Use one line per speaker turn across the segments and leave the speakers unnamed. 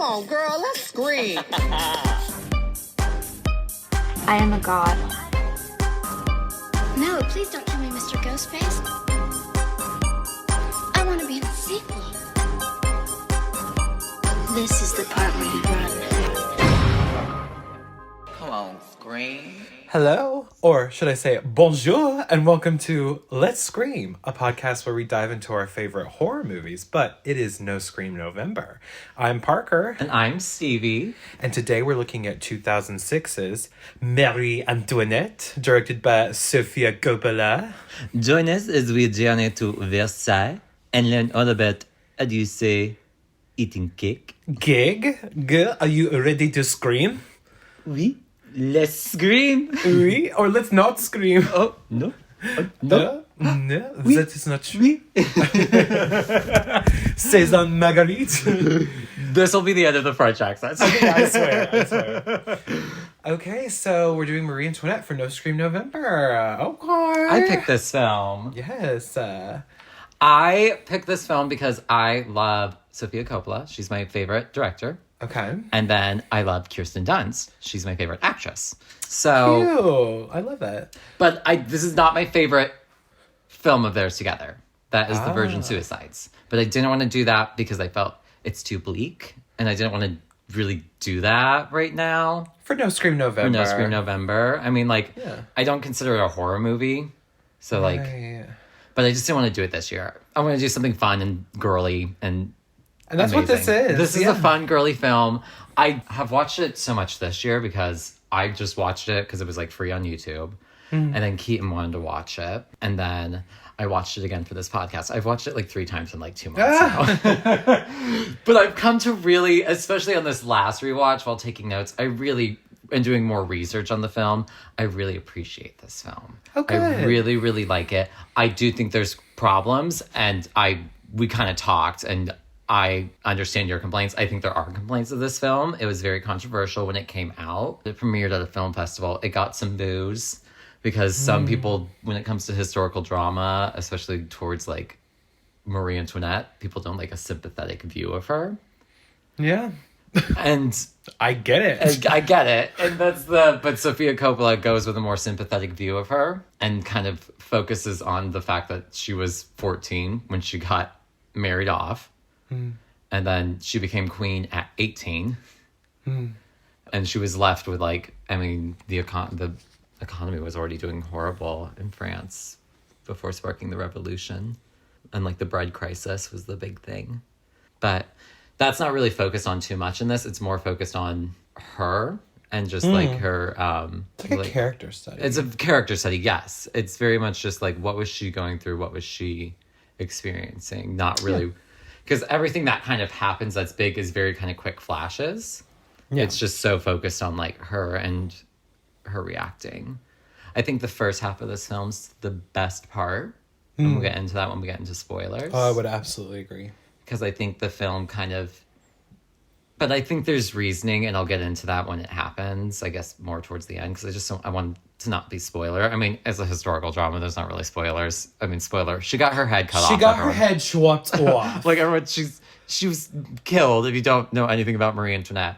on, girl, let's scream.
I am a god.
No, please don't kill me, Mr. Ghostface. I want to be in the sequel. This is the part where you run.
Come on, scream.
Hello, or should I say bonjour, and welcome to Let's Scream, a podcast where we dive into our favorite horror movies, but it is No Scream November. I'm Parker.
And I'm Stevie.
And today we're looking at 2006's Marie Antoinette, directed by Sofia Coppola.
Join us as we journey to Versailles and learn all about, how do you say, eating cake?
Gig? Girl, are you ready to scream?
Oui. Let's scream.
Oui, or let's not scream.
Oh, no. No.
No,
Oui.
that is not true.
Oui.
César Marguerite.
This will be the end of the French accent.
I swear. Okay, so we're doing Marie Antoinette for No Scream November. Okay.
I picked this film.
Yes.
I picked this film because I love Sofia Coppola. She's my favorite director.
Okay.
And then I love Kirsten Dunst. She's my favorite actress. So,
Ew, I love that.
but this is not my favorite film of theirs together. That is The Virgin Suicides. But I didn't want to do that because I felt it's too bleak. And I didn't want to really do that right now.
For No Scream November.
For No Scream November. I mean, like,
Yeah.
I don't consider it a horror movie. So, like,
Right.
but I just didn't want to do it this year. I want to do something fun and girly and
And that's what this
amazing.
is.
This is
yeah.
a fun, girly film. I have watched it so much this year because I just watched it because it was like free on YouTube. And then Keaton wanted to watch it. And then I watched it again for this podcast. I've watched it like 3 times in like 2 months now. But I've come to really, especially on this last rewatch while taking notes, I really, and doing more research on the film, I really appreciate this film.
Okay.
I really, really like it. I do think there's problems, and we kind of talked, and I understand your complaints. I think there are complaints of this film. It was very controversial when it came out. It premiered at a film festival. It got some boos because some people, when it comes to historical drama, especially towards like Marie Antoinette, people don't like a sympathetic view of her.
Yeah.
And
I get it.
I get it. And but Sofia Coppola goes with a more sympathetic view of her and kind of focuses on the fact that she was 14 when she got married off. And then she became queen at 18. And she was left with like, I mean, the economy was already doing horrible in France before sparking the revolution. And like the bread crisis was the big thing. But that's not really focused on too much in this. It's more focused on her and just like her...
It's like a character study.
It's a character study, yes. It's very much just like, what was she going through? What was she experiencing? Not really... Because everything that kind of happens that's big is very kind of quick flashes. Yeah. It's just so focused on like her and her reacting. I think the first half of this film's the best part. And we'll get into that when we get into spoilers.
Oh, I would absolutely agree.
Because I think the film kind of... But I think there's reasoning, and I'll get into that when it happens, I guess more towards the end, because I just don't... I want to not be spoiler. I mean, as a historical drama, there's not really spoilers. I mean, spoiler. She got her head cut off.
She got her head chopped off.
Like, everyone, she was killed, if you don't know anything about Marie Antoinette.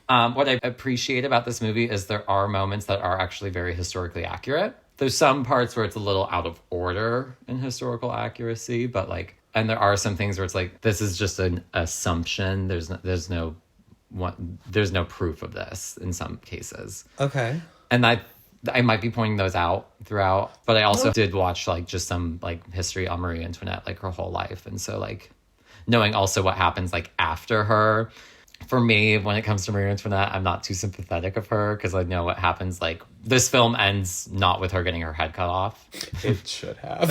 What I appreciate about this movie is there are moments that are actually very historically accurate. There's some parts where it's a little out of order in historical accuracy, but like... And there are some things where it's like, this is just an assumption. There's no proof of this in some cases.
Okay.
And I might be pointing those out throughout, but I also did watch like just some like history on Marie Antoinette, like her whole life. And so like knowing also what happens like after her. For me, when it comes to Marie Antoinette, I'm not too sympathetic of her because I know what happens. Like, this film ends not with her getting her head cut off.
It should have.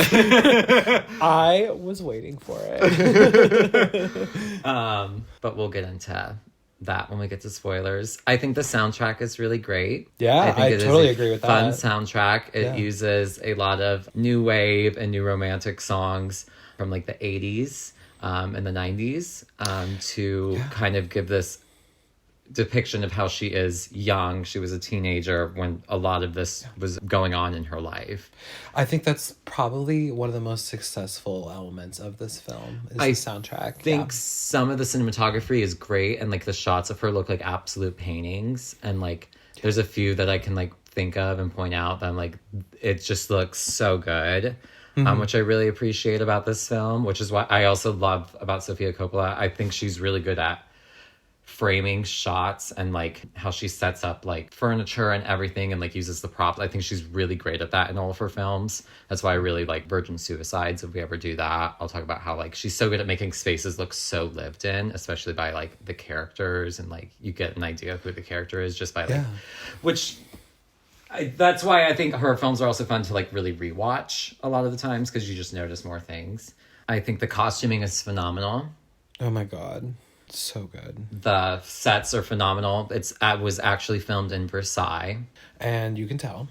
I was waiting for it.
But we'll get into that when we get to spoilers. I think the soundtrack is really great.
Yeah, I totally agree with that.
Fun soundtrack. It uses a lot of new wave and new romantic songs from like the 80s. In the 90s to kind of give this depiction of how she is young. She was a teenager when a lot of this was going on in her life.
I think that's probably one of the most successful elements of this film is the soundtrack.
I think some of the cinematography is great, and like the shots of her look like absolute paintings, and like there's a few that I can like think of and point out that I'm like, it just looks so good. Which I really appreciate about this film, which is what I also love about Sofia Coppola. I think she's really good at framing shots and like how she sets up like furniture and everything and like uses the props. I think she's really great at that in all of her films. That's why I really like Virgin Suicides. If we ever do that, I'll talk about how like she's so good at making spaces look so lived in, especially by like the characters, and like you get an idea of who the character is just by like that's why I think her films are also fun to like really rewatch a lot of the times, because you just notice more things. I think the costuming is phenomenal.
Oh my God. So good.
The sets are phenomenal. It was actually filmed in Versailles.
And you can tell.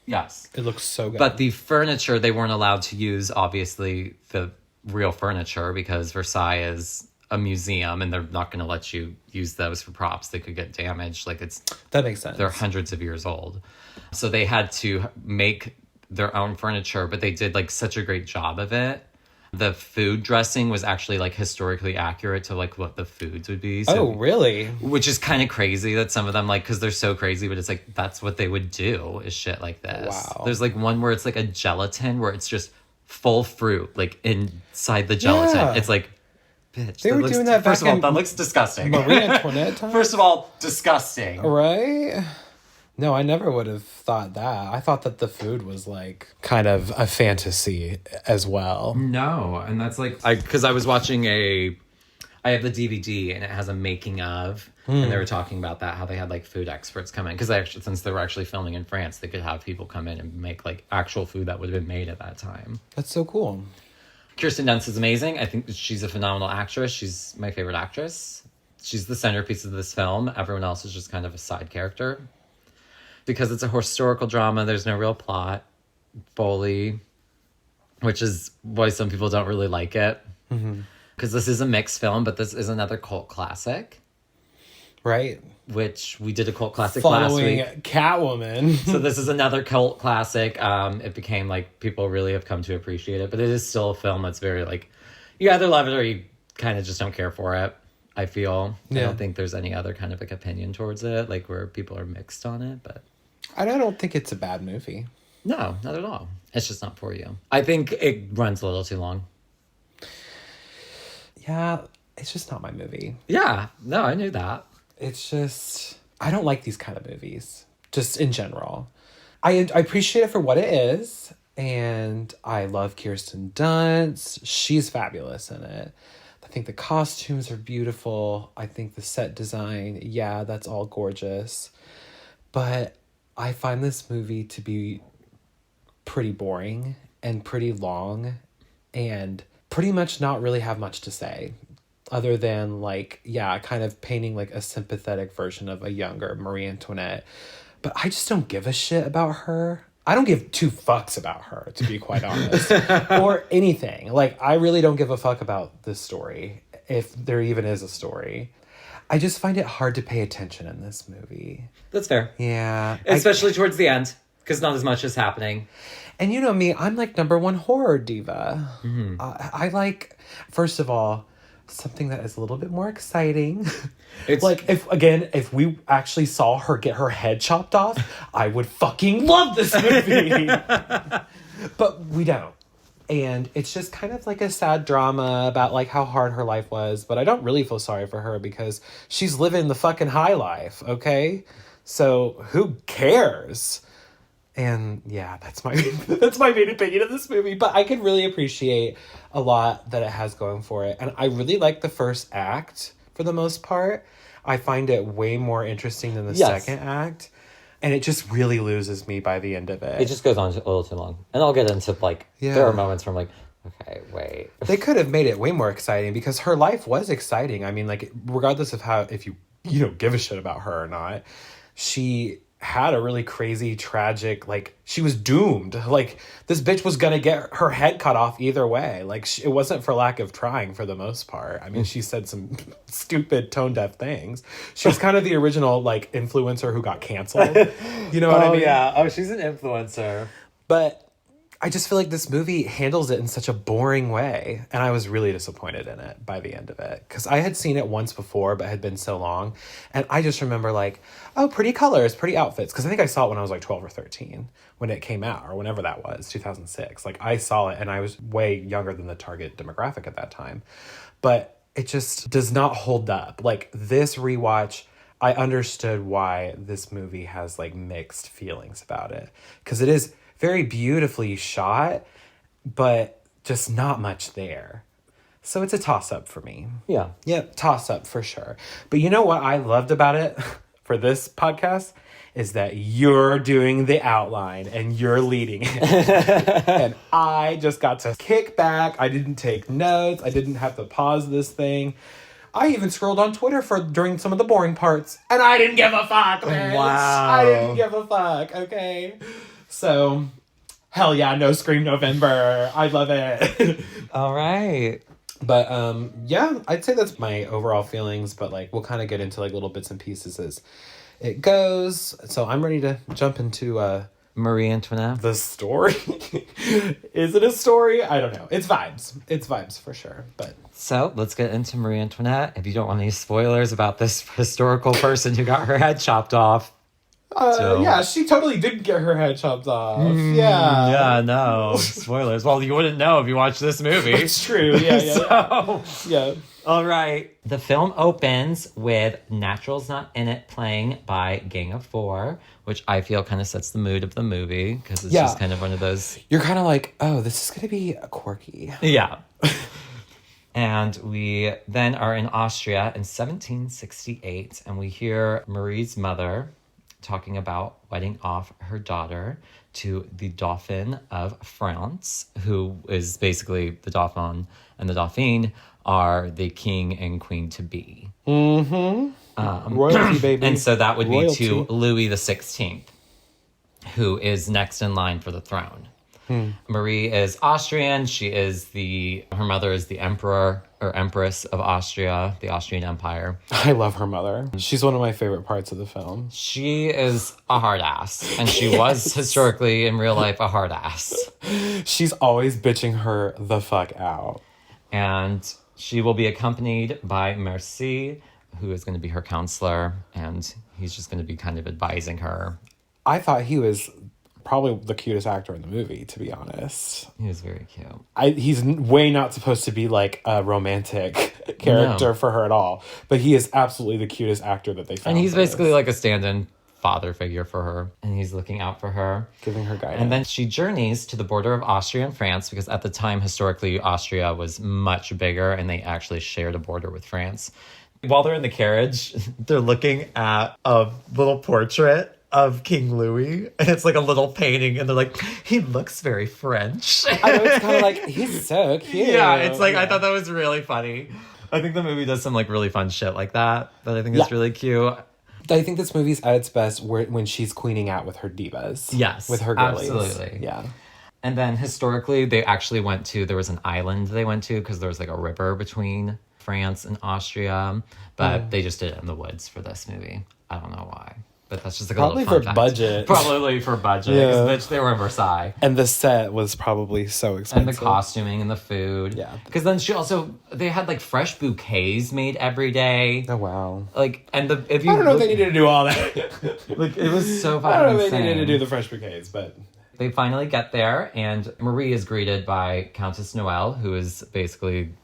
Yes.
It looks so good.
But the furniture, they weren't allowed to use, obviously, the real furniture, because Versailles is a museum and they're not going to let you use those for props. They could get damaged. Like
that makes sense.
They're hundreds of years old. So they had to make their own furniture, but they did like such a great job of it. The food dressing was actually like historically accurate to like what the foods would be. So,
oh, really?
Which is kind of crazy that some of them like, because they're so crazy, but it's like that's what they would do is shit like this.
Wow.
There's like one where it's like a gelatin where it's just full fruit like inside the gelatin.
Yeah.
It's like, bitch.
They were doing that back
First of all, that looks disgusting.
Marie Antoinette time?
First of all, disgusting.
Right? No, I never would have thought that. I thought that the food was like kind of a fantasy as well.
No, and that's like because I was watching I have the DVD and it has a making of, and they were talking about that, how they had like food experts come in, because since they were actually filming in France, they could have people come in and make like actual food that would have been made at that time.
That's so cool.
Kirsten Dunst is amazing. I think she's a phenomenal actress. She's my favorite actress. She's the centerpiece of this film. Everyone else is just kind of a side character. Because it's a historical drama, there's no real plot, fully, which is why some people don't really like it. Because this is a mixed film, but this is another cult classic.
Right.
Which we did a cult classic last week.
Catwoman.
So this is another cult classic. It became like people really have come to appreciate it, but it is still a film that's very like, you either love it or you kind of just don't care for it. I feel. I don't think there's any other kind of like opinion towards it, like where people are mixed on it, but
I don't think it's a bad movie.
No, not at all. It's just not for you. I think it runs a little too long.
Yeah, it's just not my movie.
Yeah, no, I knew that.
It's just, I don't like these kind of movies, just in general. I appreciate it for what it is, and I love Kirsten Dunst. She's fabulous in it. I think the costumes are beautiful. I think the set design, that's all gorgeous. But I find this movie to be pretty boring and pretty long and pretty much not really have much to say other than like, kind of painting like a sympathetic version of a younger Marie Antoinette. But I just don't give a shit about her. I don't give two fucks about her, to be quite honest, or anything. Like, I really don't give a fuck about this story, if there even is a story. I just find it hard to pay attention in this movie.
That's fair.
Yeah.
Especially towards the end, because not as much is happening.
And you know me, I'm like #1 horror diva. Mm-hmm. I like, first of all, something that is a little bit more exciting. It's like, if we actually saw her get her head chopped off, I would fucking love this movie. But we don't. And it's just kind of like a sad drama about like how hard her life was. But I don't really feel sorry for her because she's living the fucking high life, okay? So who cares? And that's my main opinion of this movie. But I can really appreciate a lot that it has going for it. And I really like the first act for the most part. I find it way more interesting than the second act. And it just really loses me by the end of it.
It just goes on a little too long. And I'll get into, like, there are moments where I'm like, okay, wait.
They could have made it way more exciting because her life was exciting. I mean, like, regardless of if you give a shit about her or not, she had a really crazy, tragic, like, she was doomed. Like, this bitch was gonna get her head cut off either way. Like, it wasn't for lack of trying for the most part. I mean, she said some stupid, tone-deaf things. She was kind of the original, like, influencer who got canceled. You know what I mean?
Yeah. Oh, she's an influencer.
But I just feel like this movie handles it in such a boring way. And I was really disappointed in it by the end of it. Because I had seen it once before, but it had been so long. And I just remember like, oh, pretty colors, pretty outfits. Because I think I saw it when I was like 12 or 13 when it came out, or whenever that was, 2006. Like, I saw it and I was way younger than the target demographic at that time. But it just does not hold up. Like, this rewatch, I understood why this movie has like mixed feelings about it. Because it is very beautifully shot, but just not much there. So it's a toss-up for me.
Yeah.
Yep, toss-up for sure. But you know what I loved about it for this podcast? Is that you're doing the outline and you're leading it. And I just got to kick back. I didn't take notes. I didn't have to pause this thing. I even scrolled on Twitter during some of the boring parts. And I didn't give a fuck, bitch.
Wow.
I didn't give a fuck, okay? So, hell yeah, no Scream November. I love it.
All right.
But, yeah, I'd say that's my overall feelings. But, like, we'll kind of get into, like, little bits and pieces as it goes. So I'm ready to jump into
Marie Antoinette.
the story. Is it a story? I don't know. It's vibes. It's vibes for sure. But
So let's get into Marie Antoinette. If you don't want any spoilers about this historical person who got her head chopped off.
yeah, she totally did get her head chopped off. Yeah.
Yeah, no. Spoilers. Well, you wouldn't know if you watched this movie.
It's true. Yeah. Yeah.
All right. The film opens with Natural's Not In It playing by Gang of Four, which I feel kind of sets the mood of the movie because it's just kind of one of those.
You're kind of like, oh, this is going to be quirky.
Yeah. And we then are in Austria in 1768, and we hear Marie's mother talking about wedding off her daughter to the Dauphin of France, who is basically the Dauphin and the Dauphine are the king and queen to be.
Mm-hmm. Royalty, baby.
And so that would
Royalty.
be to Louis the 16th, who is next in line for the throne. Marie is Austrian. Her mother is the emperor or empress of Austria, the Austrian Empire.
I love her mother. She's one of my favorite parts of the film.
She is a hard ass, and she was historically in real life a hard ass.
She's always bitching her the fuck out.
And she will be accompanied by Merci, who is going to be her counselor, and he's just going to be kind of advising her.
I thought he was probably the cutest actor in the movie, to be honest.
He was very cute.
He's way not supposed to be like a romantic character for her at all, but he is absolutely the cutest actor that they found.
And he's
for
basically
this.
like a stand-in father figure for her, and he's looking out for her,
giving her guidance.
And then she journeys to the border of Austria and France, because at the time, historically, Austria was much bigger, and they actually shared a border with France. While they're in the carriage, they're looking at a little portrait of King Louis, and it's like a little painting, and they're like, he looks very French.
I know, it's kind of like, he's so cute.
Yeah, it's like, I thought that was really funny. I think the movie does some like really fun shit like that I think is really cute.
I think this movie's at its best when she's queening out with her divas.
Yes,
with her girlies.
absolutely.
Yeah.
And then historically, they actually there was an island they went to because there was like a river between France and Austria, but they just did it in the woods for this movie. I don't know why. But that's just like
probably
a little fun
for
fact.
budget.
Probably for budget.
Yeah.
Because they were in Versailles.
And the set was probably so expensive.
And the costuming and the food.
Yeah.
Because then they had like fresh bouquets made every day.
Oh, wow.
Like, and if you
I don't know if they needed to do all that.
like, it was so fucking
I don't know if
insane.
they needed to do the fresh bouquets, but
They finally get there, and Marie is greeted by Countess Noelle, who is basically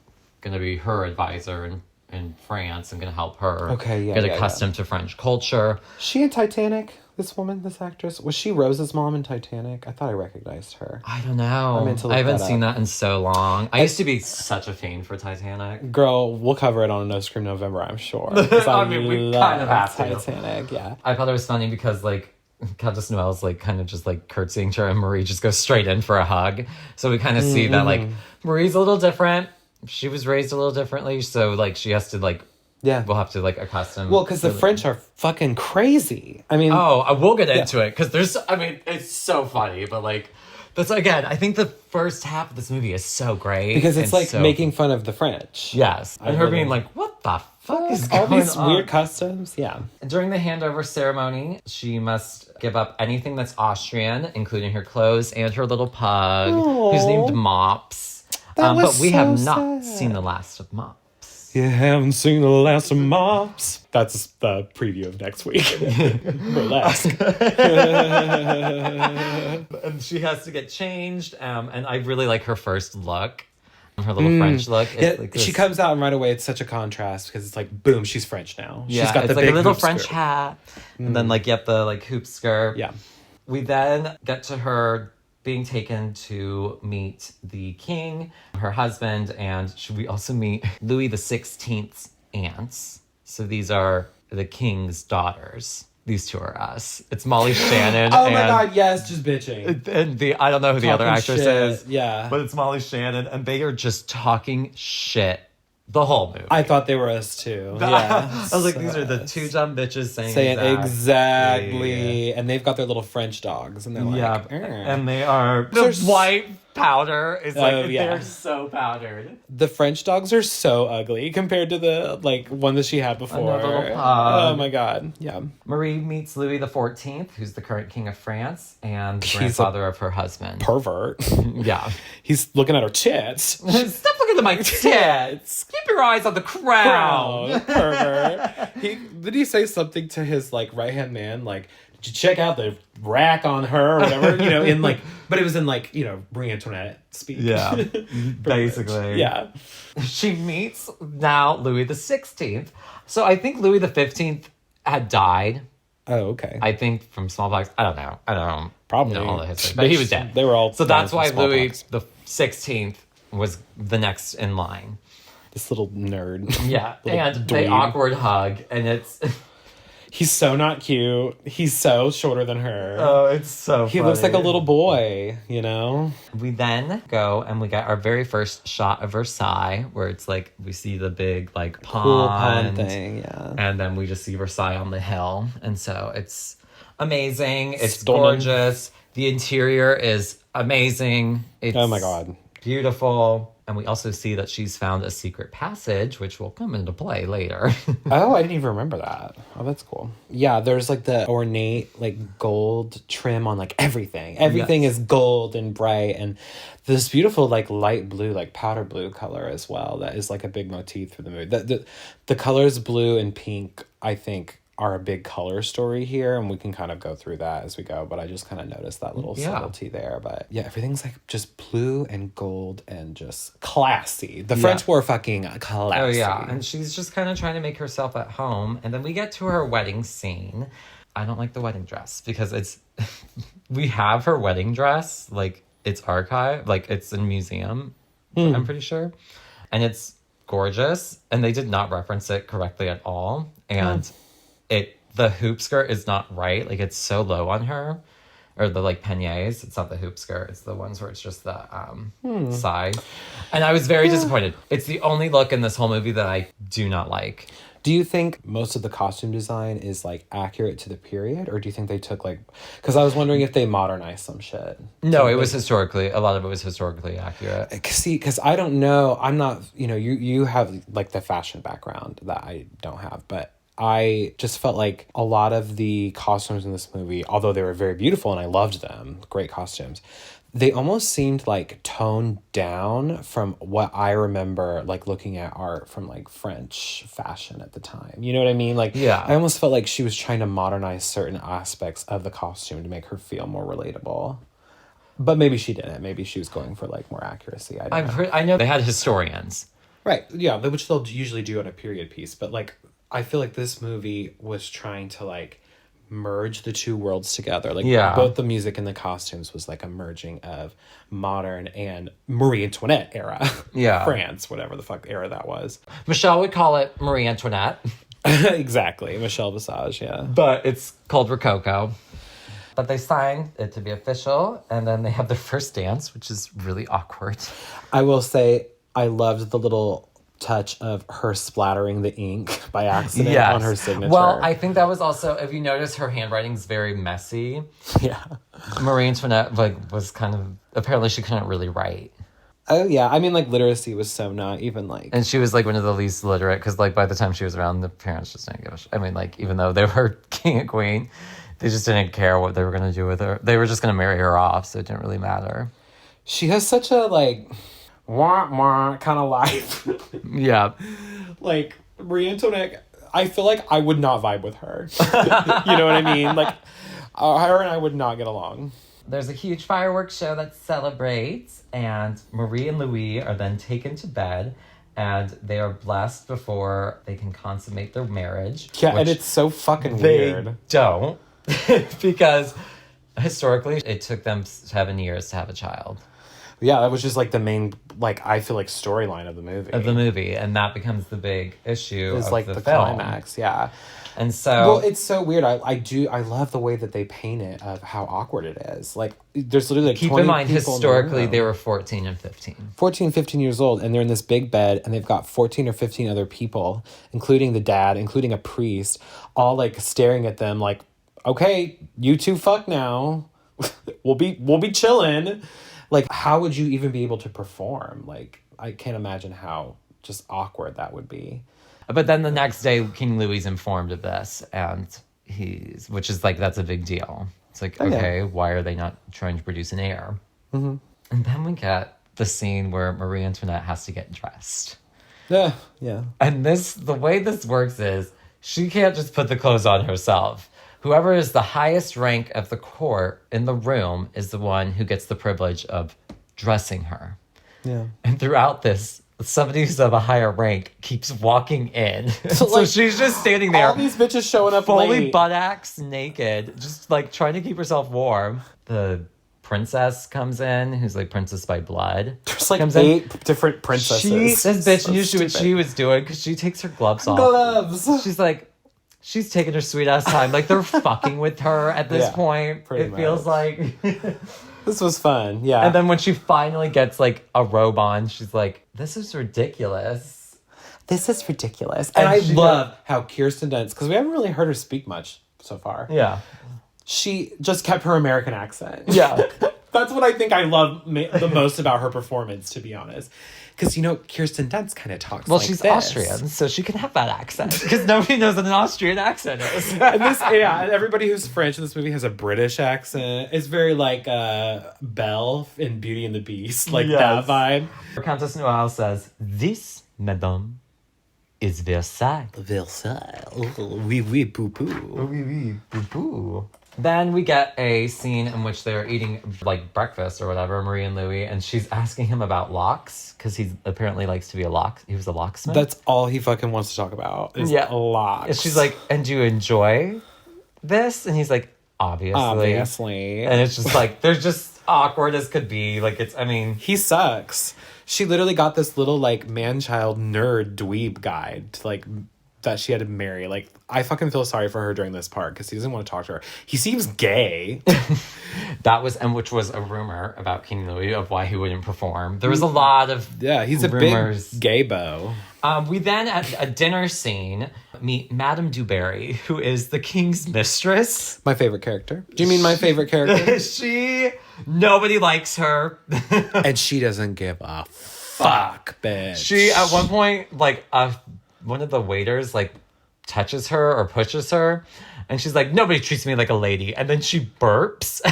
going to be her advisor in France and going to help her get accustomed to French culture.
She in Titanic, this woman, this actress? Was she Rose's mom in Titanic? I thought I recognized her.
I don't know. I haven't seen that in so long. I used to be such a fiend for Titanic.
Girl, we'll cover it on a No Scream November, I'm sure.
I mean, we kind of have to.
Titanic, yeah.
I thought it was funny because, like, Countess Noelle's, like, kind of just, like, curtsying to her, and Marie just goes straight in for a hug. So we kind of see that, like, Marie's a little different. She was raised a little differently, so, like, she has to, like,
Yeah.
we'll have to like accustom.
Well, because the French are fucking crazy. I mean,
we'll get into it because it's so funny, but like, that's again, I think the first half of this movie is so great
because it's
and
like
so,
making fun of the French.
yes, and her being like, "What the fuck is
all
going
these
on?"
weird customs? Yeah.
During the handover ceremony, she must give up anything that's Austrian, including her clothes and her little pug, who's named Mops. But we have not seen the last of Mops.
You haven't seen the last of Mops. That's the preview of next week. Burlesque.
And she has to get changed. And I really like her first look. Her little French look.
She comes out and right away it's such a contrast because it's like, boom, she's French now.
Yeah,
she's got
it's
the
like
big
a little
hoop
French
skirt.
hat. And then like, the like hoop skirt.
Yeah.
We then get to her being taken to meet the king, her husband, and we also meet Louis XVI aunts. So these are the king's daughters. These two are us. It's Molly Shannon.
Oh my god, yes, just bitching.
And I don't know who the other
Talking
actress
shit,
is.
yeah.
But it's Molly Shannon, and they are just talking shit the whole movie.
I thought they were us too. Yeah.
I was like, these are the two dumb bitches saying
exactly. And they've got their little French dogs, and they're like,
yeah,
"Arr."
and they are
They're
the white powder is like
yeah.
they're so powdered.
The French dogs are so ugly compared to the like one that she had before.
Another little pug.
Oh my god, yeah.
Marie meets Louis XIV, who's the current king of France and
He's
grandfather of her husband.
Pervert.
Yeah.
He's looking at her tits.
Stop looking at my tits. Keep your eyes on the crown.
Pervert. Did he say something to his like right hand man like? Did you check out the rack on her or whatever? In like, but it was in like, Marie Antoinette speak.
Yeah, basically.
Yeah.
She meets now Louis XVI. So I think Louis XV had died.
Oh, okay.
I think from smallpox. I don't know.
Probably.
Know all the history. But he was dead.
They were all.
So that's why
dying from
Louis
smallpox.
XVI was the next in line.
This little nerd.
Yeah.
Little
And they
dweeb.
awkward hug. And it's...
He's so not cute. He's so shorter than her.
Oh, it's so
He looks like a little boy,
We then go and we get our very first shot of Versailles, where it's like we see the big like pond,
Cool pond thing, yeah.
and then we just see Versailles on the hill, and so it's amazing. It's
Stunning.
gorgeous. The interior is amazing. It's
Oh my god.
beautiful. And we also see that she's found a secret passage, which will come into play later.
Oh, I didn't even remember that. Oh, that's cool. Yeah, there's like the ornate like gold trim on like everything. Everything
Yes.
is gold and bright, and this beautiful like light blue, like powder blue color as well. That is like a big motif for the movie. The colors blue and pink, I think, are a big color story here, and we can kind of go through that as we go, but I just kind of noticed that little subtlety there. But yeah, everything's like just blue and gold and just classy. The French were fucking classy.
Oh, yeah. And she's just kind of trying to make herself at home. And then we get to her wedding scene. I don't like the wedding dress because it's... we have her wedding dress. Like, it's archived. Like, it's in a museum, I'm pretty sure. And it's gorgeous. And they did not reference it correctly at all. And the hoop skirt is not right. Like, it's so low on her. Or the, like, peignets. It's not the hoop skirt. It's the ones where it's just the side. And I was very disappointed. It's the only look in this whole movie that I do not like.
Do you think most of the costume design is like accurate to the period, or do you think they took like? Because I was wondering if they modernized some shit.
No, it was historically. A lot of it was historically accurate.
See, because I don't know. I'm not. You have like the fashion background that I don't have, but I just felt like a lot of the costumes in this movie, although they were very beautiful and I loved them, great costumes, they almost seemed like toned down from what I remember, like looking at art from like French fashion at the time. You know what I mean? Like,
yeah.
I almost felt like she was trying to modernize certain aspects of the costume to make her feel more relatable. But maybe she didn't. Maybe she was going for like more accuracy.
I know they had historians.
Right. Yeah, which they'll usually do on a period piece. But like, I feel like this movie was trying to like merge the two worlds together. Like both the music and the costumes was like a merging of modern and Marie Antoinette era.
Yeah.
France, whatever the fuck era that was.
Michelle would call it Marie Antoinette.
Exactly. Michelle Visage, yeah.
But it's called Rococo. But they signed it to be official, and then they have their first dance, which is really awkward.
I will say I loved the little touch of her splattering the ink by accident
Yes.
on her signature.
Well, I think that was also, if you notice, her handwriting's very messy.
Yeah.
Marie Antoinette, like, was kind of, apparently she couldn't really write.
Oh, yeah. I mean, like, literacy was so not even, like...
And she was, like, one of the least literate, because, like, by the time she was around, the parents just didn't give a shit. I mean, like, even though they were king and queen, they just didn't care what they were going to do with her. They were just going to marry her off, so it didn't really matter.
She has such a, like, wah-wah kind of life.
Yeah.
Like, Marie Antoinette, I feel like I would not vibe with her. You know what I mean? Like, her and I would not get along.
There's a huge fireworks show that celebrates, and Marie and Louis are then taken to bed, and they are blessed before they can consummate their marriage.
Yeah, and it's so fucking weird.
They don't, because historically, it took them 7 years to have a child.
Yeah, that was just, like, the main, like, I feel like, storyline of the movie.
And that becomes the big issue
It's
of
like
the
the
film.
climax, yeah.
And so...
Well, it's so weird. I love the way that they paint it of how awkward it is. Like, there's literally, like,
keep
20
in mind,
people
historically,
in the
they
room.
were 14 and 15.
14, 15 years old, and they're in this big bed, and they've got 14 or 15 other people, including the dad, including a priest, all, like, staring at them like, okay, you two fuck now. we'll be chilling. Like, how would you even be able to perform? Like, I can't imagine how just awkward that would be.
But then the next day, King Louis is informed of this, and which is like, that's a big deal. It's like, okay, why are they not trying to produce an heir? Mm-hmm. And then we get the scene where Marie Antoinette has to get dressed.
Yeah.
And the way this works is, she can't just put the clothes on herself. Whoever is the highest rank of the court in the room is the one who gets the privilege of dressing her.
Yeah.
And throughout this, somebody who's of a higher rank keeps walking in. So
like,
she's just standing there.
All these bitches showing up
fully
late.
buttocks naked, just like trying to keep herself warm. The princess comes in, who's like Princess by Blood.
There's like 8 different princesses.
This bitch
So
knew what
stupid.
she was doing, because she takes her gloves off.
Gloves.
She's like, she's taking her sweet ass time. Like, they're fucking with her at this point.
pretty
It feels like.
This was fun, yeah.
And then when she finally gets like a robe on, she's like, this is ridiculous.
This is ridiculous. And I love how Kirsten Dunst, because we haven't really heard her speak much so far.
Yeah.
She just kept her American accent.
Yeah.
That's what I think I love the most about her performance, to be honest. Because, you know, Kirsten Dunst kind of talks like
she's
this.
Austrian, so she can have that accent. Because nobody knows what an Austrian accent is.
And and everybody who's French in this movie has a British accent. It's very like Belle in Beauty and the Beast, like that vibe.
Countess Noelle says, "This, madame, is Versailles."
Versailles. Oui, oui, poo-poo.
Oui, oui, boo-boo. Then we get a scene in which they're eating like breakfast or whatever, Marie and Louis, and she's asking him about locks, because he apparently likes to be he was a locksmith.
That's all he fucking wants to talk about is locks.
And she's like, and do you enjoy this? And he's like, obviously. And it's just like, they're just awkward as could be. Like,
he sucks. She literally got this little like man-child nerd dweeb guy to like that she had to marry. Like, I fucking feel sorry for her during this part because he doesn't want to talk to her. He seems gay.
Which was a rumor about King Louis of why he wouldn't perform. There was a lot of
he's a
rumors.
Big gay beau.
We then at a dinner scene meet Madame du Barry, who is the king's mistress.
My favorite character. Do you mean my favorite character?
Nobody likes her.
And she doesn't give a fuck, bitch.
She at one point like one of the waiters like touches her or pushes her, and she's like, nobody treats me like a lady, and then she burps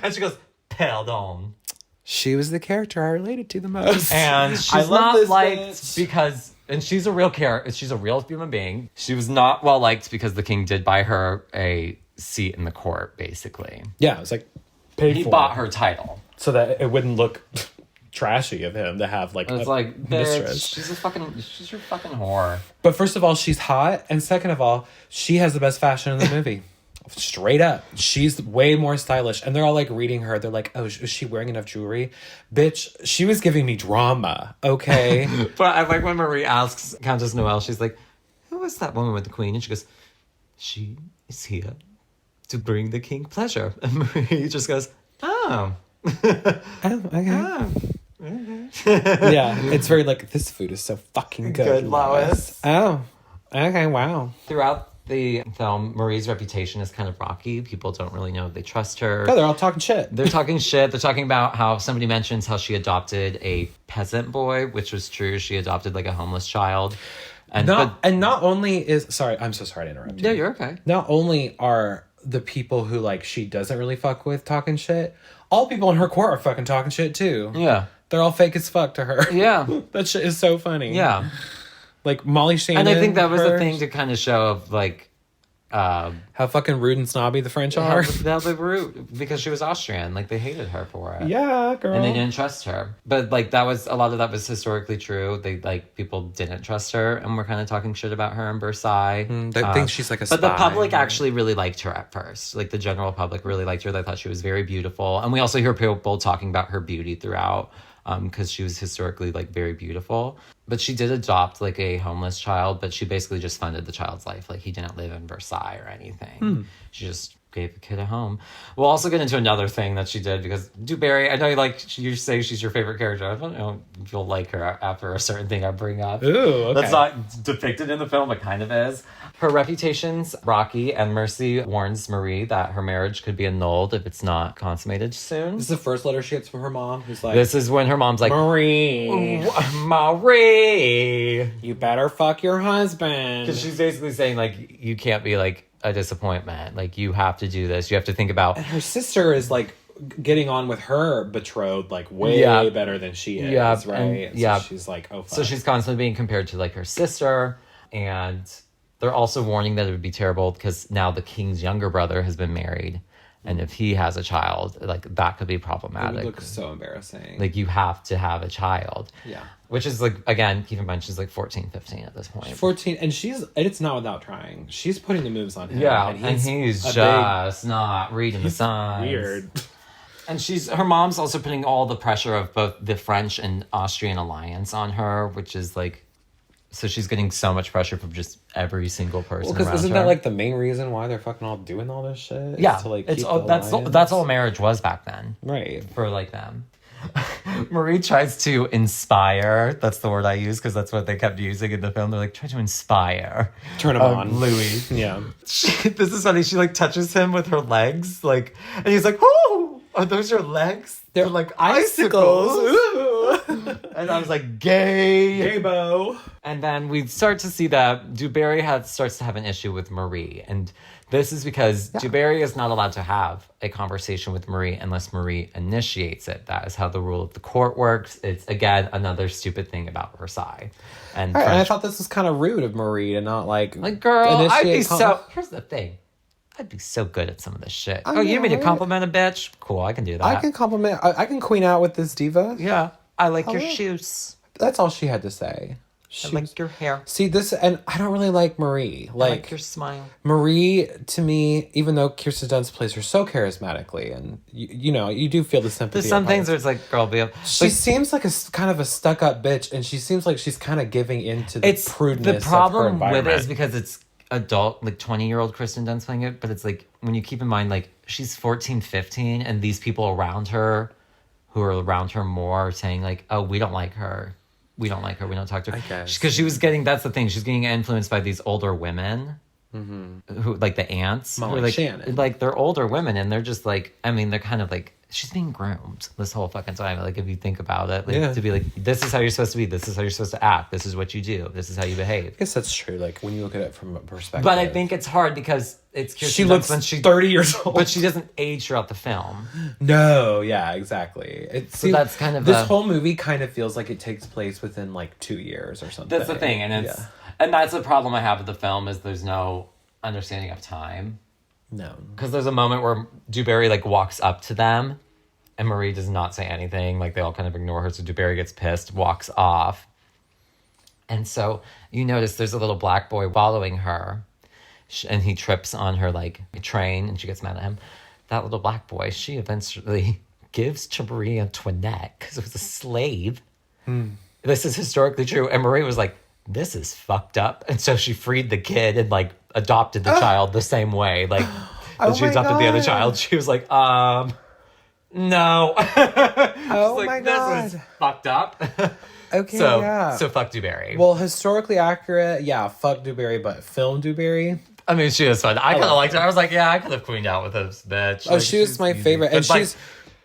and she goes, pardon.
She was the character I related to the most,
and she's not liked because, and she's a real character, she's a real human being. She was not well liked because the king did buy her a seat in the court, basically.
Yeah, it was like paid
he
for.
Bought her title
so that it wouldn't look trashy of him to have like
it's
a
like,
mistress.
She's your fucking whore.
But first of all, she's hot, and second of all, she has the best fashion in the movie. Straight up, she's way more stylish, and they're all like reading her. They're like, "Oh, is she wearing enough jewelry?" Bitch, she was giving me drama. Okay.
But I like when Marie asks Countess Noelle, she's like, "Who is that woman with the queen?" And she goes, "She is here to bring the king pleasure." And Marie just goes, "Oh,
Oh, okay.
oh."
Yeah, it's very like, this food is so fucking good, Lois. Oh, okay, wow.
Throughout the film, Marie's reputation is kind of rocky. People don't really know if they trust her.
Oh, they're all talking shit.
They're talking shit. They're talking about how somebody mentions how she adopted a peasant boy, which was true. She adopted like a homeless child. And not only is... Sorry, I'm so sorry to interrupt you.
No,
you're okay.
Not only are the people who like she doesn't really fuck with talking shit, all people in her court are fucking talking shit too.
Yeah.
They're all fake as fuck to her.
Yeah.
That shit is so funny.
Yeah.
Like Molly Shannon.
And I think that was the thing to kind of show of like...
how fucking rude and snobby the French are.
How they rude because she was Austrian. Like they hated her for it.
Yeah, girl.
And they didn't trust her. But like that was a lot of that was historically true. They like people didn't trust her and were kind of talking shit about her in Versailles.
They think she's like a spy.
But the public actually really liked her at first. Like the general public really liked her. They thought she was very beautiful. And we also hear people talking about her beauty throughout. Because she was historically like very beautiful, but she did adopt like a homeless child, but she basically just funded the child's life. Like he didn't live in Versailles or anything. She just gave the kid a home. We'll also get into another thing that she did because DuBarry, I know you say she's your favorite character. I don't know if you'll like her after a certain thing I bring up.
Ooh, okay.
That's not depicted in the film, but kind of is. Her reputation's rocky, and Mercy warns Marie that her marriage could be annulled if it's not consummated soon.
This is the first letter she gets from her mom, who's like...
This is when her mom's like...
Marie, you better fuck your husband.
Because she's basically saying, like, you can't be, like, a disappointment. Like, you have to do this. You have to think about...
And her sister is, like, getting on with her betrothed, like, way better than she is, right?
And,
so she's like, oh, fuck.
So she's constantly being compared to, like, her sister, and... They're also warning that it would be terrible because now the king's younger brother has been married. And if he has a child, like that could be problematic.
It would look so embarrassing.
Like you have to have a child.
Yeah.
Which is like, again, keep in mind, she's like 14, 15 at this point.
She's 14 and it's not without trying. She's putting the moves on him.
Yeah. And he's just not reading the signs.
Weird.
And her mom's also putting all the pressure of both the French and Austrian alliance on her, which is like, so she's getting so much pressure from just every single person. Well,
because isn't that like the main reason why they're fucking all doing all this shit?
Yeah,
to, like,
that's all marriage was back then,
right?
For like them. Marie tries to inspire. That's the word I use because that's what they kept using in the film. They're like, try to inspire.
Turn him on,
Louis.
Yeah.
This is funny. She like touches him with her legs, like, and he's like, "Oh, are those your legs? They're like icicles." And I was like, gay-bo. And then we start to see that DuBarry starts to have an issue with Marie. And this is because DuBarry is not allowed to have a conversation with Marie unless Marie initiates it. That is how the rule of the court works. It's, again, another stupid thing about Versailles. And
I thought this was kind of rude of Marie to not, like
girl, I'd be so... Here's the thing. I'd be so good at some of this shit. You mean to compliment a bitch? Cool, I can do that.
I can compliment... I can queen out with this diva.
Yeah. I like your shoes.
That's all she had to say.
I like your hair.
See, this... And I don't really like Marie.
I like your smile.
Marie, to me, even though Kirsten Dunst plays her so charismatically, and, you know, you do feel the sympathy.
There's some things where it's like, girl, be up.
She seems like a kind of a stuck-up bitch, and she seems like she's kind of giving into the prudeness
The problem
of her environment.
with it is because it's adult, like 20-year-old Kristen Dunst playing it, but it's like, when you keep in mind, like, she's 14, 15, and these people around her who are around her more are saying, like, oh, we don't like her. We don't like her. We don't talk to her.
I guess.
Because she was getting, that's the thing, she's getting influenced by these older women. Who, like the aunts.
Molly
like,
Shannon.
Like, they're older women, and they're just like, I mean, they're kind of like, she's being groomed this whole fucking time. Like, if you think about it, like, to be like, this is how you're supposed to be. This is how you're supposed to act. This is what you do. This is how you behave.
I guess that's true. Like, when you look at it from a perspective.
But I think it's hard because it's Kirsten
she looks
when she's
30 years old.
But she doesn't age throughout the film.
No, yeah, exactly.
So that's kind of
this whole movie kind of feels like it takes place within like 2 years or something.
That's the thing, and and that's the problem I have with the film is there's no understanding of time.
No,
because there's a moment where DuBarry like walks up to them, and Marie does not say anything. Like they all kind of ignore her, so DuBarry gets pissed, walks off, and so you notice there's a little black boy following her. And he trips on her, like, train, and she gets mad at him. That little black boy, she eventually gives to Marie Antoinette, because it was a slave. This is historically true. And Marie was like, this is fucked up. And so she freed the kid and, like, adopted the child the same way. Like, that she adopted the other child. She was like, No.
Oh my God.
This was fucked up.
Okay,
So,
yeah.
so fuck Dewberry.
Well, historically accurate, yeah, fuck Dewberry, but film Dewberry.
I mean, she was fun. I kind of liked her. I was like, yeah, I could have queened out with this bitch.
Oh,
Like,
she was
she's
my
easy.
favorite. And
But, like,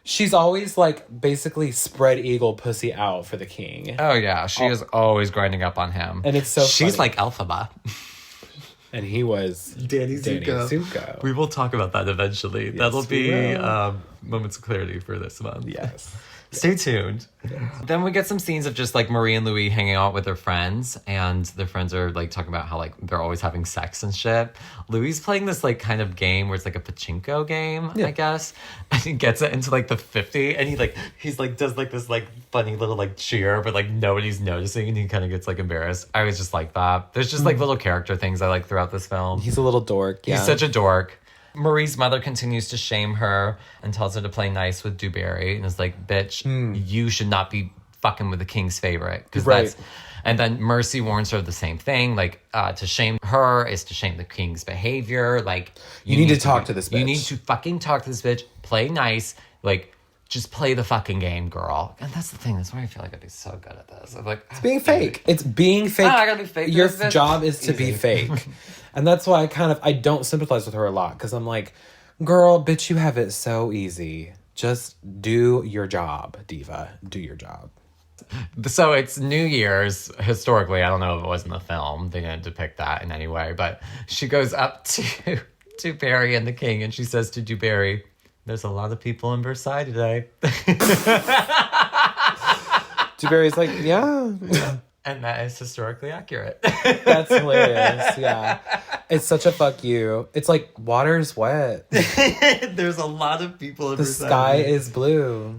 she's always like basically spread eagle pussy out for the king.
oh yeah, she is always grinding up on him.
And it's so
she's
funny.
like Elphaba.
And he was
Danny
Zuko.
We will talk about that eventually. That'll
we
be
will.
moments of clarity for this month.
Yes.
Stay tuned. Then we get some scenes of just like Marie and Louis hanging out with their friends, and their friends are like talking about how like they're always having sex and shit. Louis playing this like kind of game where it's like a pachinko game, I guess. And he gets it into like the 50, and he's like does like this like funny little like cheer, but like nobody's noticing, and he kind of gets like embarrassed. I was just like that. There's just like little character things I like throughout this film.
He's a little dork. Yeah.
He's such a dork. Marie's mother continues to shame her and tells her to play nice with Dewberry and is like, bitch, you should not be fucking with the king's favorite.
Right.
And then Mercy warns her the same thing. Like, to shame her is to shame the king's behavior. Like,
You need to talk to this bitch.
You need to fucking talk to this bitch. Play nice. Like, just play the fucking game, girl. And that's the thing. That's why I feel like I'd be so good at this. I'm like,
It's being fake. It's being fake.
I gotta be fake.
Your
This bitch.
job is to be
Easy.
fake. And that's why I don't sympathize with her a lot. Because I'm like, girl, bitch, you have it so easy. Just do your job, diva. Do your job.
So it's New Year's, historically. I don't know if it was in the film. They didn't depict that in any way. But she goes up to Barry and the king, and she says to Dewberry, there's a lot of people in Versailles today.
Dewberry's like, yeah.
And that is historically accurate.
That's hilarious. Yeah. It's such a fuck you. It's like water's wet.
There's a lot of people in
The
Versailles.
sky is blue.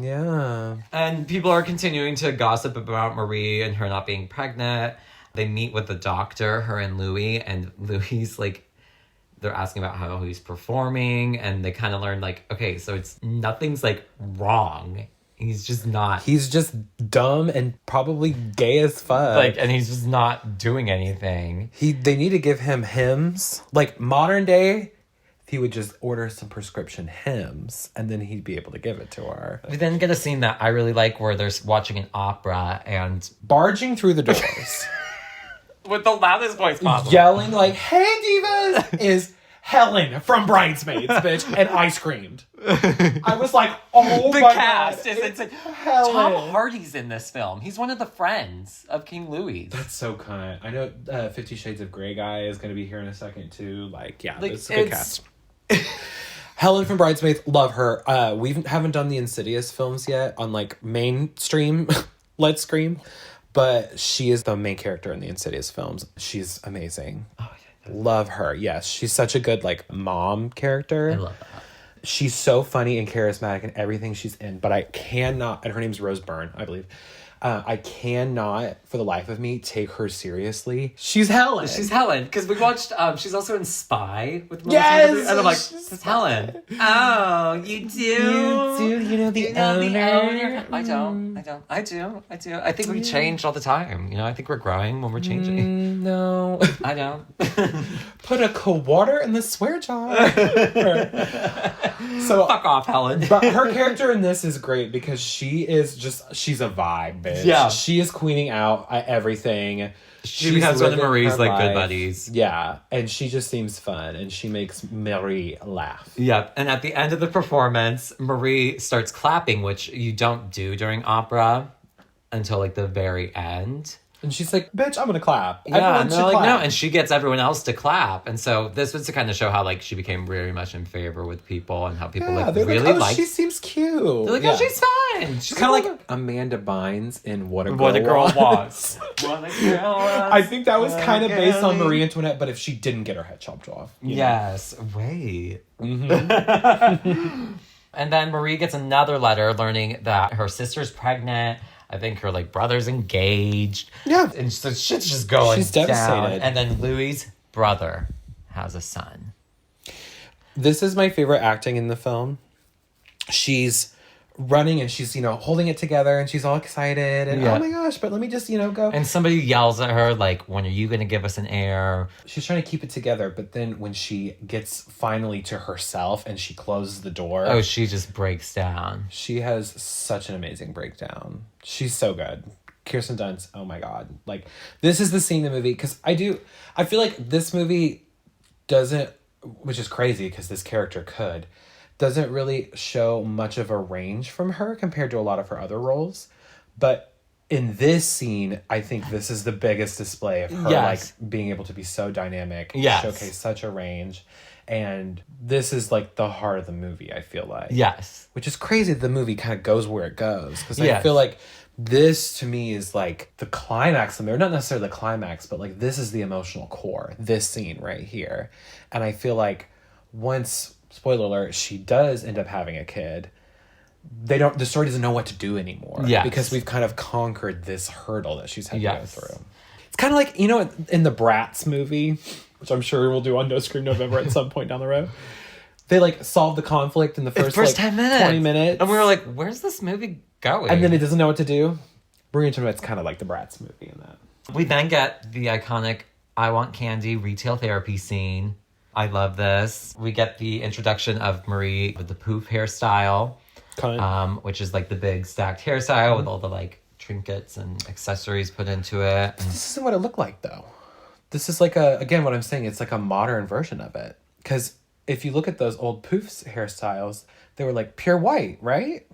Yeah.
And people are continuing to gossip about Marie and her not being pregnant. They meet with the doctor, her and Louis, and Louis like, they're asking about how he's performing, and they kind of learn like, okay, so nothing's like wrong. He's just not.
He's just dumb and probably gay as fuck.
Like, and he's just not doing anything.
They need to give him hymns. Like modern day, if he would just order some prescription hymns and then he'd be able to give it to her.
We then get a scene that I really like where they're watching an opera and
Barging through the doors.
with the loudest voice possible.
Yelling like, hey divas, is Helen from Bridesmaids, bitch. And I screamed. I was like, oh
The
my
cast
God.
is insane.
Helen.
Tom Hardy's in this film. He's one of the friends of King Louis.
That's so kind. I know 50 Shades of Grey guy is going to be here in a second too. Like, yeah,
Like,
it's a good cast. Helen from Bridesmaids, love her. We haven't done the Insidious films yet on like mainstream Let's Scream, but she is the main character in the Insidious films. She's amazing. Oh yeah. Love her. Yes, she's such a good like mom character.
I love that.
She's so funny and charismatic in everything she's in, but I cannot, and her name's Rose Byrne, I believe. I cannot, for the life of me, take her seriously. She's Helen.
She's Helen, because we watched, she's also in Spy with Melissa
Yes!
McCarthy, and I'm like, that's Helen. Oh, you do?
You know the owner?
I don't. I do. I think we change all the time. You know, I think we're growing when we're changing.
No.
I don't.
Put a quarter in the swear jar. So
Fuck off, Helen.
but her character in this is great because she's a vibe, bitch.
Yeah.
She is queening out at everything.
She
She's
becomes one of
living
Marie's,
her
like, good
life.
buddies.
Yeah. And she just seems fun and she makes Marie laugh.
Yep. And at the end of the performance, Marie starts clapping, which you don't do during opera until like the very end.
And she's like, bitch, I'm gonna clap.
Yeah,
Everyone
and
should
they're like,
clap.
no, and she gets everyone else to clap. And so this was to kind of show how like she became very much in favor with people and how people
Yeah,
like
they're
really
like, oh,
like.
she seems cute.
They're like,
Yeah.
oh, she's fine.
She's kind of like Amanda Bynes in What a Girl,
What a Girl
Wants.
Wants. What a Girl Wants.
I think that was kind of based on
Girl.
Marie Antoinette, but if she didn't get her head chopped off. you know?
Yes. Wait. And then Marie gets another letter learning that her sister's pregnant. I think her like brother's engaged.
Yeah.
And so shit's just going
She's
down.
devastated.
And then Louis' brother has a son.
This is my favorite acting in the film. She's running and she's, holding it together and she's all excited and oh my gosh, but let me just, go.
And somebody yells at her, like, when are you going to give us an air?
She's trying to keep it together, but then when she gets finally to herself and she closes the door.
Oh, she just breaks down.
She has such an amazing breakdown. She's so good. Kirsten Dunst, oh my God. Like, this is the scene in the movie, because I feel like this movie doesn't, which is crazy because this character doesn't really show much of a range from her compared to a lot of her other roles. But in this scene, I think this is the biggest display of her like being able to be so dynamic, showcase such a range. And this is like the heart of the movie, I feel like.
Yes.
Which is crazy that the movie kind of goes where it goes. Because I feel like this to me is like the climax of the movie. Not necessarily the climax, but like this is the emotional core. This scene right here. And I feel like once, spoiler alert, she does end up having a kid, the story doesn't know what to do anymore. Yeah. Because we've kind of conquered this hurdle that she's had to go through. It's kind of like, in the Bratz movie, which I'm sure we'll do on No Scream November at some point down the road. They like solve the conflict in the first
10 minutes.
20 minutes.
And we were like, where's this movie going?
And then it doesn't know what to do. Marie Antoinette's kind of like the Bratz movie in that.
We then get the iconic I Want Candy retail therapy scene. I love this. We get the introduction of Marie with the poof hairstyle, which is like the big stacked hairstyle with all the like trinkets and accessories put into it.
This isn't what it looked like though. This is like again, what I'm saying, it's like a modern version of it. Because if you look at those old poofs hairstyles, they were like pure white, right?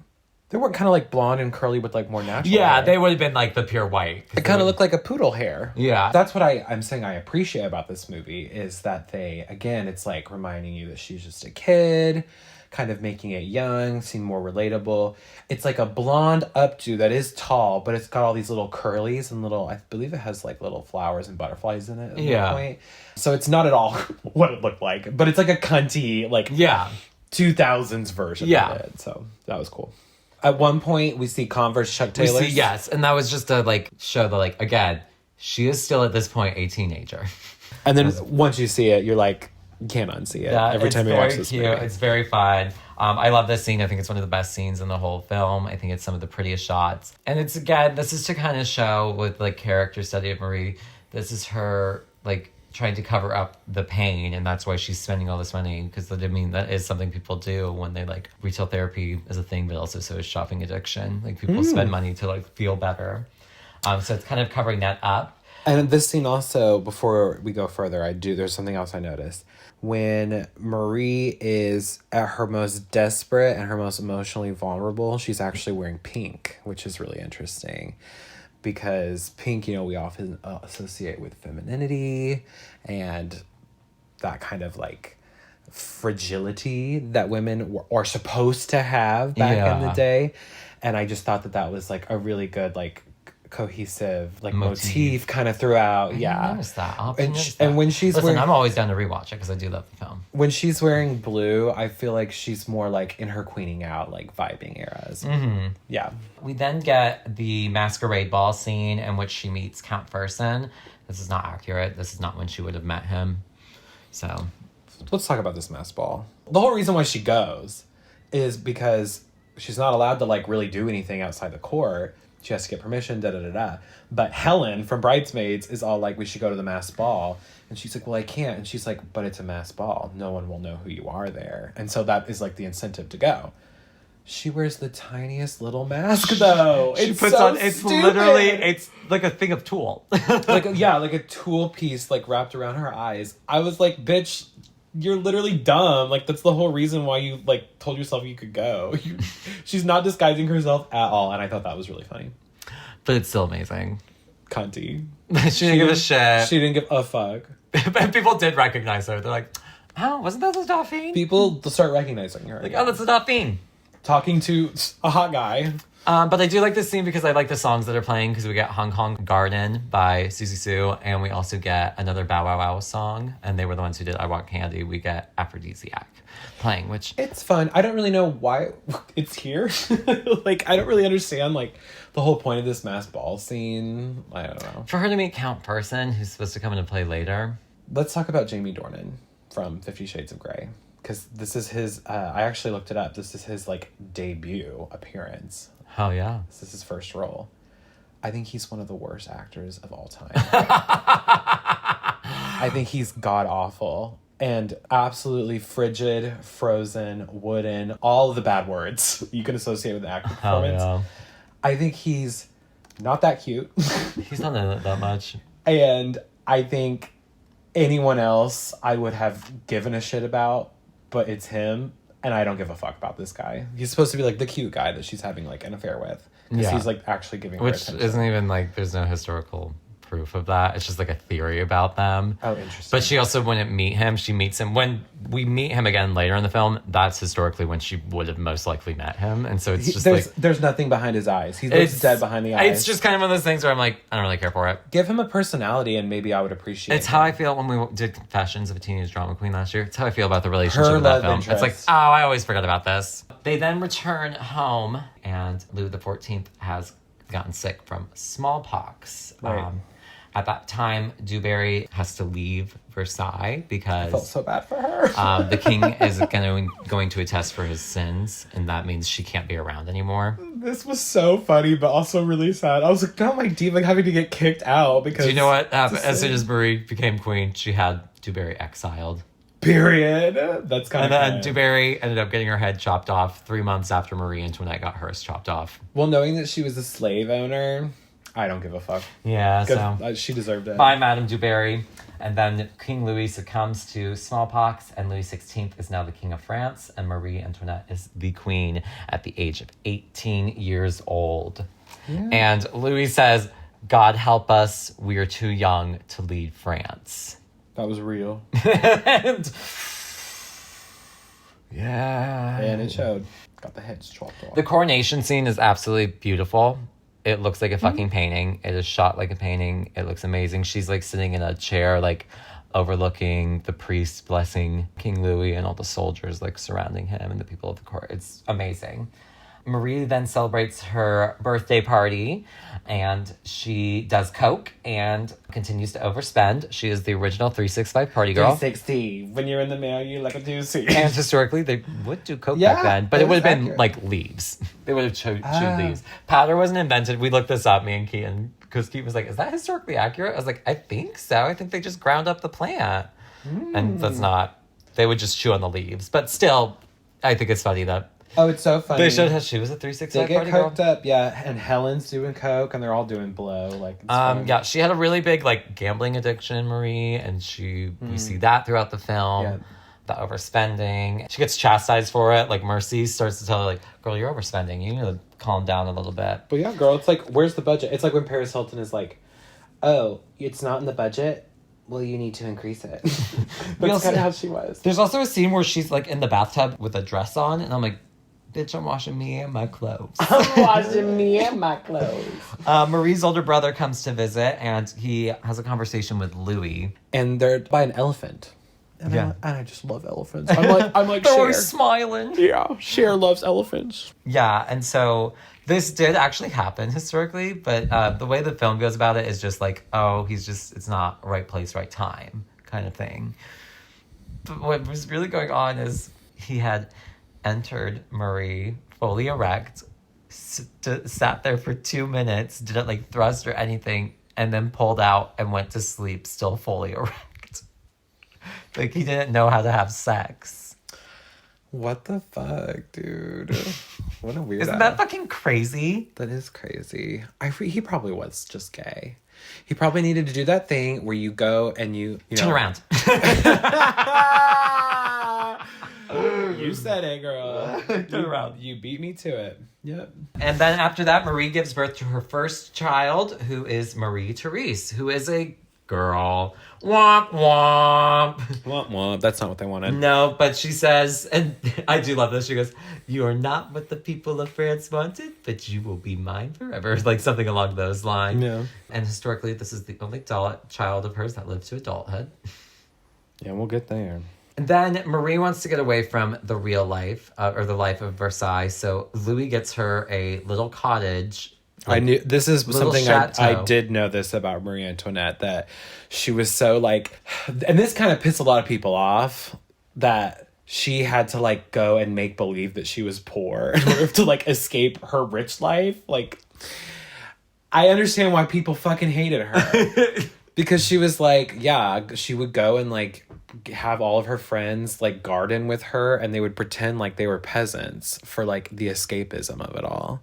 They weren't kind of like blonde and curly with like more natural hair.
They would have been like the pure white.
It kind of looked like a poodle hair.
Yeah.
That's what I'm saying I appreciate about this movie is that it's like reminding you that she's just a kid, kind of making it young, seem more relatable. It's like a blonde updo that is tall, but it's got all these little curlies and I believe it has like little flowers and butterflies in it at one point. So it's not at all what it looked like, but it's like a cunty, like 2000s version of it. So that was cool. At one point, we see Converse Chuck Taylors.
Yes, and that was just to like show that again, she is still at this point a teenager.
And then once you see it, you're like, you can't unsee it. Every time you watch this movie.
It's very fun. I love this scene. I think it's one of the best scenes in the whole film. I think it's some of the prettiest shots. And it's, again, this is to kind of show with like character study of Marie, this is her like trying to cover up the pain, and that's why she's spending all this money, because that is something people do when they like retail therapy is a thing, but also so is shopping addiction. Like people spend money to like feel better. So it's kind of covering that up.
And this scene also, before we go further, there's something else I noticed. When Marie is at her most desperate and her most emotionally vulnerable, she's actually wearing pink, which is really interesting. Because pink, we often associate with femininity and that kind of like fragility that women are supposed to have back in the day. And I just thought that was like a really good like cohesive like motif kind of throughout.
I noticed that.
And when she's
I'm always down to rewatch it because I do love the film.
When she's wearing blue, I feel like she's more like in her queening out, like vibing eras. Mm-hmm. Yeah.
We then get the masquerade ball scene in which she meets Count Fersen. This is not accurate. This is not when she would have met him. So
let's talk about this mass ball. The whole reason why she goes is because she's not allowed to like really do anything outside the court. She has to get permission, da-da-da-da. But Helen from Bridesmaids is all like, we should go to the mass ball. And she's like, well, I can't. And she's like, but it's a mass ball. No one will know who you are there. And so that is like the incentive to go. She wears the tiniest little mask, though. It's
literally, it's like a thing of tulle.
like a tulle piece like wrapped around her eyes. I was like, bitch, you're literally dumb. Like, that's the whole reason why you like told yourself you could go. She's not disguising herself at all, and I thought that was really funny.
But it's still amazing.
Cunty.
She didn't give a shit.
She didn't give a fuck.
And people did recognize her. They're like, oh, wasn't that the Dauphine?
People start recognizing her.
Like, oh, that's the Dauphine.
Talking to a hot guy.
But I do like this scene because I like the songs that are playing, because we get Hong Kong Garden by Susie Sue, and we also get another Bow Wow Wow song, and they were the ones who did I Want Candy. We get Aphrodisiac playing, which...
It's fun. I don't really know why it's here. Like, I don't really understand, like, the whole point of this mass ball scene. I don't know.
For her to meet Count Fersen, who's supposed to come into play later.
Let's talk about Jamie Dornan from 50 Shades of Grey. because this is his, I actually looked it up. This is his, like, debut appearance.
Oh, yeah.
This is his first role. I think he's one of the worst actors of all time. I think he's god-awful. And absolutely frigid, frozen, wooden, all the bad words you can associate with the acting performance.
Yeah.
I think he's not that cute.
He's not in it that much.
And I think anyone else I would have given a shit about, but it's him. And I don't give a fuck about this guy. He's supposed to be like the cute guy that she's having like an affair with. Because he's like actually giving her attention.
Which isn't even like, there's no historical proof of that. It's just like a theory about them.
Oh, interesting.
But she also wouldn't meet him. She meets him when we meet him again later in the film. That's historically when she would have most likely met him. And so it's just
there's nothing behind his eyes. He looks dead behind the eyes.
It's just kind of one of those things where I'm like, I don't really care for it.
Give him a personality and maybe I would appreciate
It's how I feel when we did Confessions of a Teenage Drama Queen last year. It's how I feel about the relationship
Her
of that
love
film.
interest.
It's like, oh, I always forget about this. They then return home and Louis XIV has gotten sick from smallpox.
Right.
At that time, Dewberry has to leave Versailles because
I felt so bad for her.
the king is going to attest for his sins, and that means she can't be around anymore.
This was so funny, but also really sad. I was like, oh my diva having to get kicked out because.
Do you know what happened? As soon as Marie became queen, she had Dewberry exiled.
Period. That's kind
And
of.
then Dewberry ended up getting her head chopped off 3 months after Marie Antoinette got hers chopped off.
Well, knowing that she was a slave owner, I don't give a fuck.
Yeah,
Good.
so
She deserved it.
by Madame Dewberry. And then King Louis succumbs to smallpox, and Louis XVI is now the King of France, and Marie Antoinette is the Queen at the age of 18 years old. Yeah. And Louis says, God help us, we are too young to lead France.
That was real.
And yeah.
And it showed. Got the heads chopped off.
The coronation scene is absolutely beautiful. It looks like a fucking painting. It is shot like a painting. It looks amazing. She's like sitting in a chair, like overlooking the priest blessing King Louis and all the soldiers like surrounding him and the people of the court. It's amazing. Marie then celebrates her birthday party and she does coke and continues to overspend. She is the original 365 party girl.
360. When you're in the mail, you like a doozy.
And historically, they would do coke back then, but it would have been
accurate.
like leaves. They would have chewed leaves. Powder wasn't invented. We looked this up, me and Keaton, because Keaton was like, is that historically accurate? I was like, I think so. I think they just ground up the plant. And that's not. They would just chew on the leaves. But still, I think it's funny that
Oh, it's so funny.
they showed how she was a
They
365
get
party girl.
coked up, yeah. And Helen's doing coke, and they're all doing blow. Like, it's fun.
Yeah, she had a really big like gambling addiction, Marie, and we see that throughout the film.
Yeah.
The overspending. She gets chastised for it. Like Mercy starts to tell her, like, girl, you're overspending. You need to calm down a little bit.
But yeah, girl, it's like, where's the budget? It's like when Paris Hilton is like, oh, it's not in the budget? Well, you need to increase it. That's kind of how she was.
There's also a scene where she's like in the bathtub with a dress on, and I'm like, bitch, I'm washing me and my clothes.
I'm washing me and my clothes.
Marie's older brother comes to visit, and he has a conversation with Louis.
And they're by an elephant. And
Yeah.
I just love elephants. I'm like
They're
Cher.
always smiling.
Yeah, Cher loves elephants.
Yeah, and so this did actually happen historically, but the way the film goes about it is just like, oh, it's not right place, right time kind of thing. But what was really going on is he had entered Marie fully erect, sat there for 2 minutes, didn't like thrust or anything, and then pulled out and went to sleep still fully erect. Like he didn't know how to have sex.
What the fuck, dude? What a weirdo.
Isn't that fucking crazy?
That is crazy. He probably was just gay. He probably needed to do that thing where you go and you know.
Turn around.
You said it, girl.
Turn around.
You beat me to it. Yep.
And then after that, Marie gives birth to her first child, who is Marie Therese, who is a girl. Womp womp.
Womp womp. That's not what they wanted.
No, but she says, and I do love this, she goes, you are not what the people of France wanted, but you will be mine forever. Like something along those lines.
Yeah.
And historically, this is the only child of hers that lived to adulthood.
Yeah, we'll get there.
And then Marie wants to get away from the real life, or the life of Versailles, so Louis gets her a little cottage.
I knew this is something
chateau.
I did know this about Marie Antoinette, that she was so like, and this kind of pissed a lot of people off, that she had to like go and make believe that she was poor in order to like escape her rich life. Like, I understand why people fucking hated her. Because she was like, yeah, she would go and like have all of her friends like garden with her, and they would pretend like they were peasants for like the escapism of it all.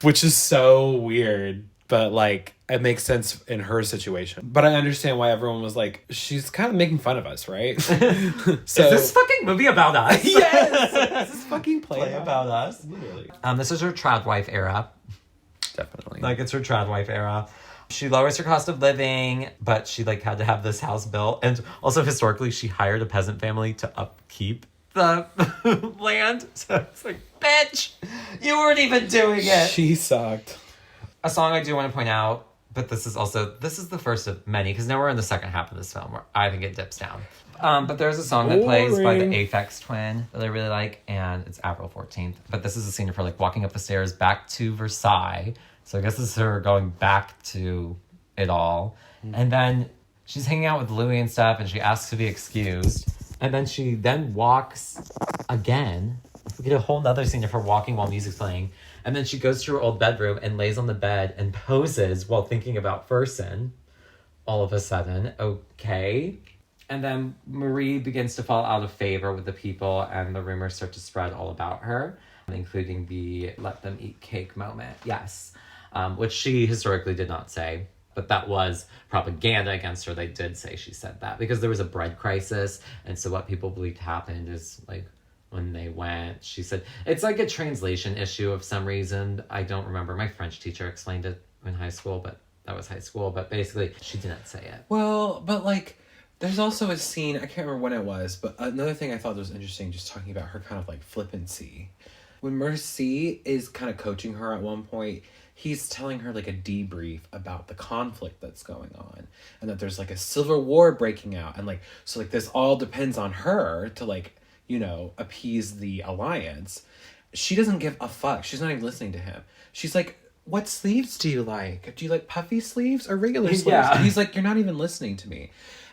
Which is so weird, but like it makes sense in her situation. But I understand why everyone was like, she's kind of making fun of us, right? So,
is this fucking movie about us?
Yes! Is this fucking
play about us?
Literally.
This is her trad wife era.
Definitely.
Like, it's her trad wife era. She lowers her cost of living, but she like had to have this house built. And also historically, she hired a peasant family to upkeep the land. So it's like, bitch, you weren't even doing it.
She sucked.
A song I do want to point out, but this is the first of many, because now we're in the second half of this film where I think it dips down. But there's a song that plays by the Aphex Twin that I really like, and it's April 14th. But this is a scene of her like walking up the stairs back to Versailles. So I guess this is her going back to it all. Mm-hmm. And then she's hanging out with Louis and stuff, and she asks to be excused. And then she walks again. We get a whole nother scene of her walking while music's playing. And then she goes to her old bedroom and lays on the bed and poses while thinking about Fersen. All of a sudden, okay. And then Marie begins to fall out of favor with the people, and the rumors start to spread all about her, including the let them eat cake moment. Yes. Which she historically did not say, but that was propaganda against her. They did say she said that because there was a bread crisis. And so what people believed happened is like when they went, she said, it's like a translation issue of some reason. I don't remember. My French teacher explained it in high school, but that was high school. But basically she didn't say it.
Well, but like, there's also a scene, I can't remember when it was, but another thing I thought was interesting, just talking about her kind of like flippancy. When Mercy is kind of coaching her at one point, he's telling her like a debrief about the conflict that's going on, and that there's like a civil war breaking out, and like, so like this all depends on her to like, you know, appease the alliance. She doesn't give a fuck. She's not even listening to him. She's like, what sleeves do you like? Do you like puffy sleeves or regular sleeves?
Yeah.
And he's like, you're not even listening to me.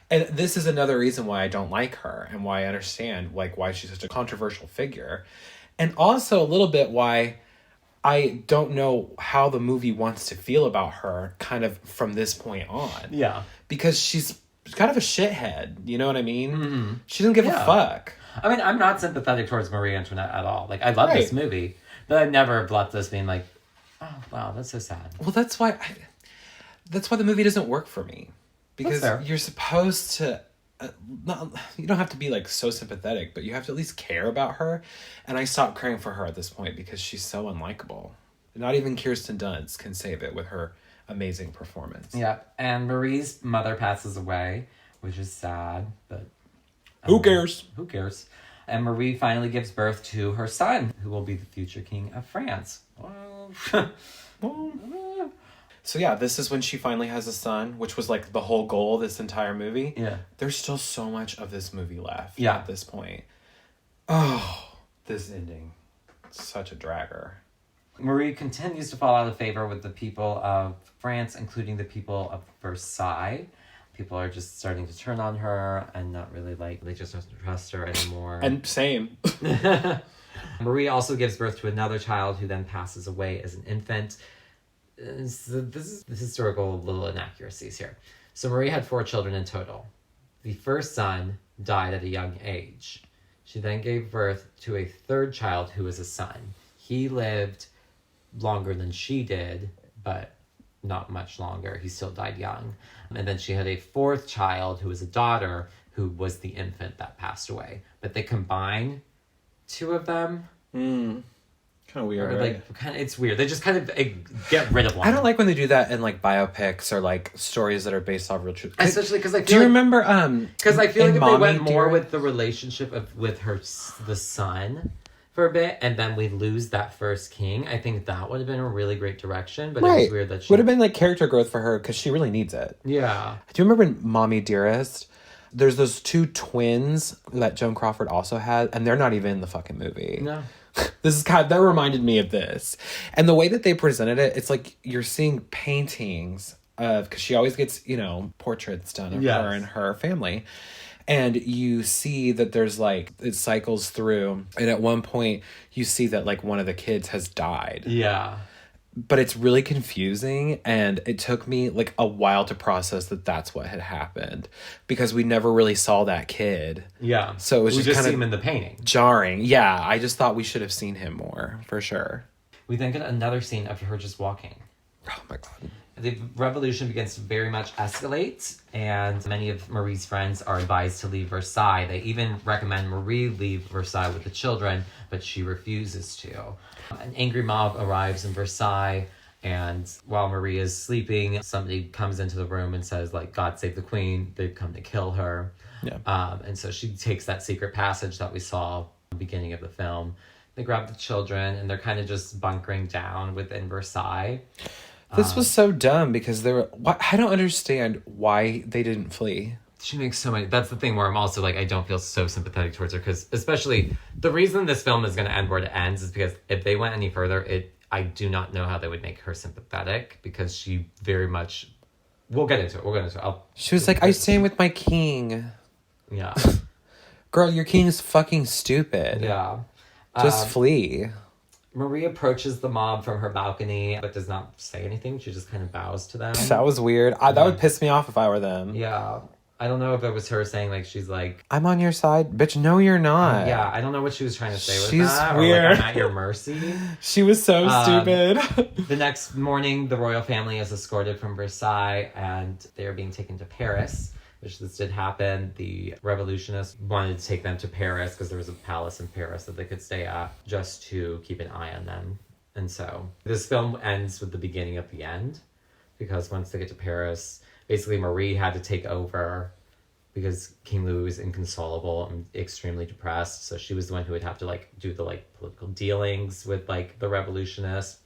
And this is another reason why I don't like her, and why I understand like why she's such a controversial figure. And also a little bit why I don't know how the movie wants to feel about her kind of from this point on. Yeah. Because she's kind of a shithead, you know what I mean? Mm-hmm. She doesn't give a fuck.
I mean, I'm not sympathetic towards Marie Antoinette at all. Like, I love this movie, but I've never left this being like, oh, wow, that's so sad.
Well, that's why the movie doesn't work for me. Because you're supposed to... you don't have to be like so sympathetic, but you have to at least care about her. And I stopped caring for her at this point because she's so unlikable. Not even Kirsten Dunst can save it with her amazing performance.
Yeah, and Marie's mother passes away, which is sad, but
who cares?
Who cares? And Marie finally gives birth to her son, who will be the future king of France.
So yeah, this is when she finally has a son, which was like the whole goal of this entire movie. Yeah. There's still so much of this movie left at this point. Oh, this ending. Such a dragger.
Marie continues to fall out of favor with the people of France, including the people of Versailles. People are just starting to turn on her and not really like, they just don't trust her anymore.
And same.
Marie also gives birth to another child who then passes away as an infant. So this is the historical little inaccuracies here. So Marie had 4 children in total. The first son died at a young age. She then gave birth to a third child who was a son. He lived longer than she did, but not much longer. He still died young. And then she had a 4th child who was a daughter who was the infant that passed away. But they combine 2 of them.
Kind of weird,
right? Like, it's weird. They just kind of get rid of one.
I don't like when they do that in like biopics or like stories that are based off real truth.
Especially because I feel
do you remember?
Because I feel like if they went more with the relationship with the son for a bit, and then we lose that first king, I think that would have been a really great direction. But it was weird that she
would have been like character growth for her because she really needs it.
Yeah.
Do you remember in Mommy Dearest? There's those 2 twins that Joan Crawford also had, and they're not even in the fucking movie.
No.
This is that reminded me of this. And the way that they presented it, it's like you're seeing paintings of, because she always gets, you know, portraits done of her and her family. And you see that there's like, it cycles through. And at one point, you see that like one of the kids has died.
Yeah.
But it's really confusing, and it took me like a while to process that that's what had happened, because we never really saw that kid.
Yeah.
So it was
we
just kind
see
of
him in the painting.
jarring. Yeah, I just thought we should have seen him more, for sure.
We then get another scene of her just walking.
Oh my God.
The revolution begins to very much escalate, and many of Marie's friends are advised to leave Versailles. They even recommend Marie leave Versailles with the children, but she refuses to. An angry mob arrives in Versailles, and while Marie is sleeping, somebody comes into the room and says, like, God save the queen, they've come to kill her.
Yeah.
And so she takes that secret passage that we saw at the beginning of the film. They grab the children, and they're kind of just bunkering down within Versailles.
This was so dumb, because they were... I don't understand why they didn't flee.
She makes so many... That's the thing where I'm also like, I don't feel so sympathetic towards her, because especially the reason this film is going to end where it ends is because if they went any further, I do not know how they would make her sympathetic, because she very much... We'll get into it.
She was like, I stand with my king.
Yeah.
Girl, your king is fucking stupid.
Yeah.
Just flee.
Marie approaches the mob from her balcony, but does not say anything. She just kind of bows to them.
That was weird. That would piss me off if I were them.
Yeah. I don't know if it was her saying, like, she's like...
I'm on your side. Bitch, no, you're not.
Yeah, I don't know what she was trying to say with
She's
that.
weird.
Or, like, I'm at your mercy.
She was so stupid.
The next morning, the royal family is escorted from Versailles, and they're being taken to Paris, which this did happen. The revolutionists wanted to take them to Paris because there was a palace in Paris that they could stay at just to keep an eye on them. And so this film ends with the beginning of the end, because once they get to Paris, basically Marie had to take over because King Louis was inconsolable and extremely depressed. So she was the one who would have to like do the like political dealings with like the revolutionists.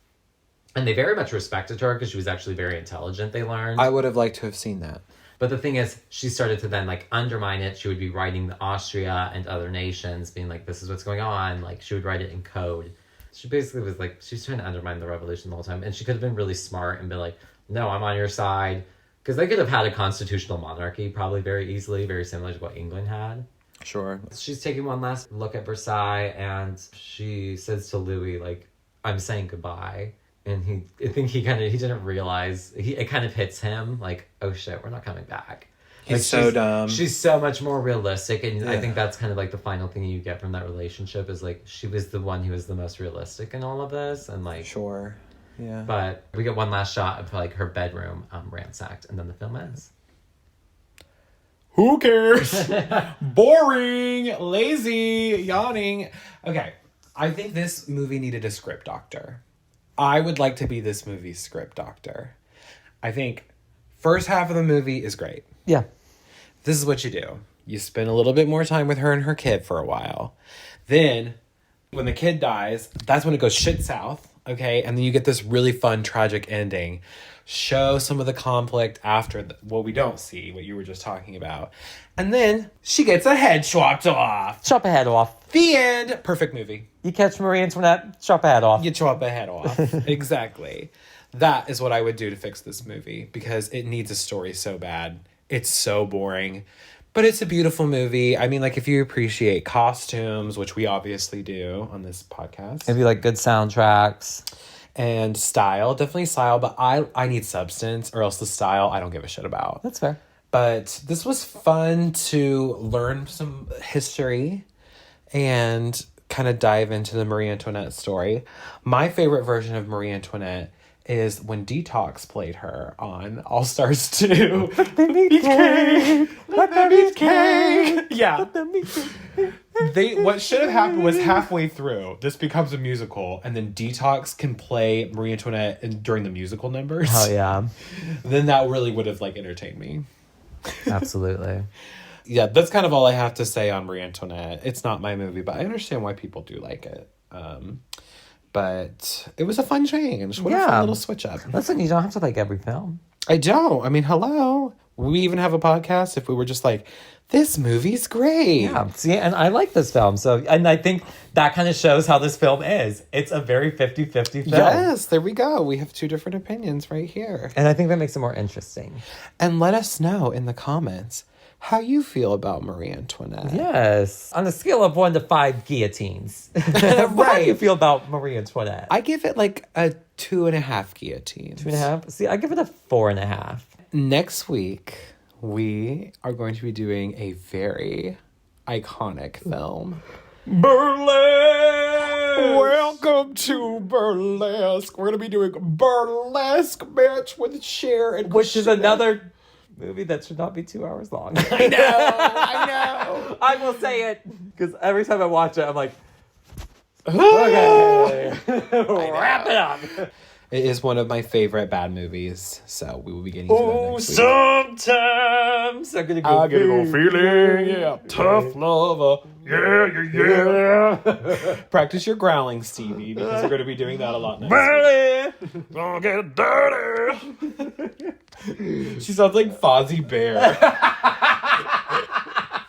And they very much respected her because she was actually very intelligent, they learned.
I would have liked to have seen that.
But the thing is, she started to then, like, undermine it. She would be writing the Austria and other nations, being like, this is what's going on. Like, she would write it in code. She basically was like, she's trying to undermine the revolution the whole time. And she could have been really smart and been like, no, I'm on your side. Because they could have had a constitutional monarchy probably very easily, very similar to what England had.
Sure.
She's taking one last look at Versailles, and she says to Louis, like, I'm saying goodbye. And I think he didn't realize, it kind of hits him, like, oh shit, we're not coming back.
He's
like,
so dumb.
She's so much more realistic, and
Yeah.
I think that's kind of like the final thing you get from that relationship is like, she was the one who was the most realistic in all of this, and like...
Sure, yeah.
But we get one last shot of like her bedroom ransacked, and then the film ends.
Who cares? Boring, lazy, yawning. Okay, I think this movie needed a script doctor. I would like to be this movie's script doctor. I think first half of the movie is great.
Yeah.
This is what you do. You spend a little bit more time with her and her kid for a while. Then, when the kid dies, that's when it goes shit south, okay? And then you get this really fun, tragic ending. Show some of the conflict after what we don't see, what you were just talking about. And then, she gets a head chopped off.
Chop a head off.
The end. Perfect movie.
You catch Marie Antoinette, chop a head off.
You chop a head off. Exactly. That is what I would do to fix this movie, because it needs a story so bad. It's so boring. But it's a beautiful movie. I mean, like, if you appreciate costumes, which we obviously do on this podcast.
Maybe like good soundtracks.
And style, definitely style, but I need substance, or else the style I don't give a shit about.
That's fair.
But this was fun to learn some history and kind of dive into the Marie Antoinette story. My favorite version of Marie Antoinette is when Detox played her on All Stars 2. Let them eat cake. Let them eat cake. Yeah. What should have happened was halfway through, this becomes a musical, and then Detox can play Marie Antoinette during the musical numbers.
Oh, yeah.
Then that really would have, like, entertained me.
Absolutely.
Yeah, that's kind of all I have to say on Marie Antoinette. It's not my movie, but I understand why people do like it. But it was a fun change. What a fun little switch up.
Listen, you don't have to like every film.
I don't. I mean, hello. We even have a podcast if we were just like, this movie's great.
Yeah, see, and I like this film. So, and I think that kind of shows how this film is. It's a very 50-50 film.
Yes, there we go. We have two different opinions right here.
And I think that makes it more interesting.
And let us know in the comments, how you feel about Marie Antoinette.
Yes. On a scale of 1 to 5 guillotines. How do you feel about Marie Antoinette?
I give it like a 2.5 guillotines.
2.5? See, I give it a 4.5.
Next week, we are going to be doing a very iconic film.
Burlesque!
Welcome to Burlesque. We're going to be doing Burlesque, bitch, with Cher and
Which is
Christina.
another movie that should not be 2 hours long.
I know.
I will say it. Because every time I watch it, I'm like, okay. Wrap it up.
It is one of my favorite bad movies, so we will be getting to that next week.
Sometimes I'm gonna go
feeling, yeah. Tough lover, yeah. Practice your growling, Stevie, because we're going to be doing that a lot next week.
Gonna get dirty.
She sounds like Fozzie Bear.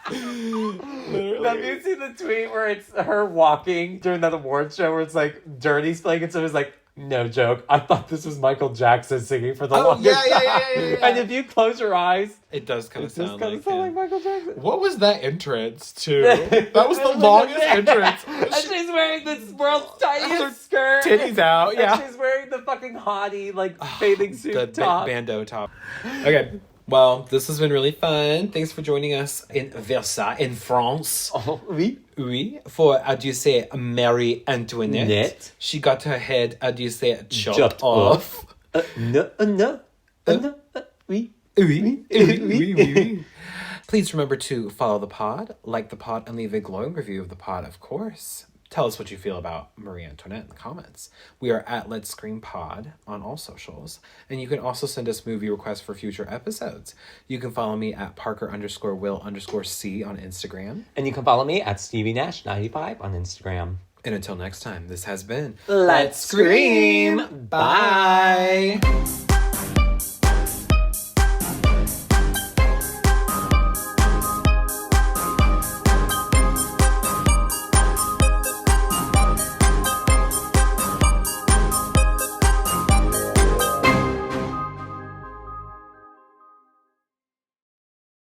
Have you seen the tweet where it's her walking during that award show where it's like Dirty's playing and so it's like, no joke, I thought this was Michael Jackson singing for the longest time. Yeah. And if you close your eyes,
It does kind of sound like
like
him.
Michael Jackson.
What was that entrance to? That was the longest entrance.
And she's wearing this world's tiniest skirt.
Titties out, yeah.
And she's wearing the fucking hottie, like, bathing suit
The
top.
bandeau top. Okay. Well, this has been really fun. Thanks for joining us in Versailles, in France.
Oh, oui.
Oui. For, how do you say, Marie Antoinette.
Net.
She got her head, how do you say, chopped
Chopped
off.
No, oui.
Oui. Oui. Please remember to follow the pod, like the pod, and leave a glowing review of the pod, of course. Tell us what you feel about Marie Antoinette in the comments. We are at Let's Scream Pod on all socials. And you can also send us movie requests for future episodes. You can follow me at Parker_Will_C on Instagram.
And you can follow me at Stevie Nash 95 on Instagram.
And until next time, this has been
Let's Scream.
Bye.